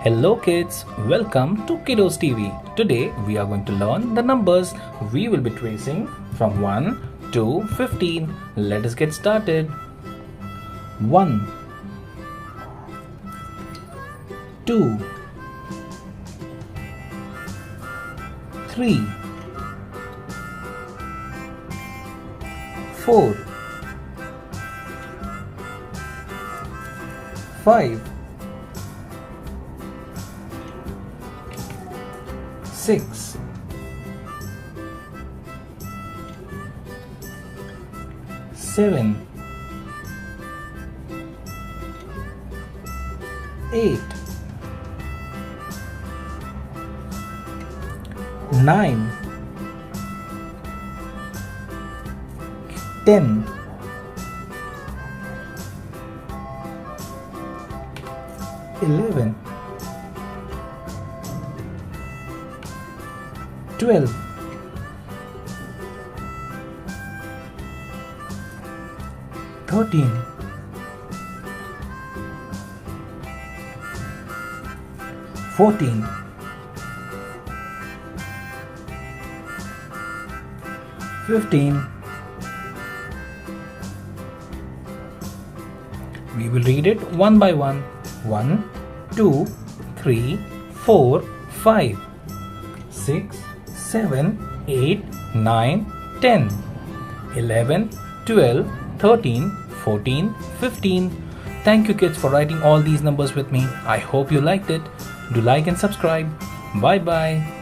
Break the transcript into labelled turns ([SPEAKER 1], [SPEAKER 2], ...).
[SPEAKER 1] Hello kids, welcome to KiddosTV. Today we are going to learn the numbers. We will be tracing from 1 to 15. Let us get started. 1 2 3 4 5 6 7 8 9 10 11 12 13 14 15. We will read it one by one. 1 2 3 4 5 6 7 8 9 10 11 12 13 14 15. Thank you kids for writing all these numbers with me. I hope you liked it. Do like and subscribe. Bye bye.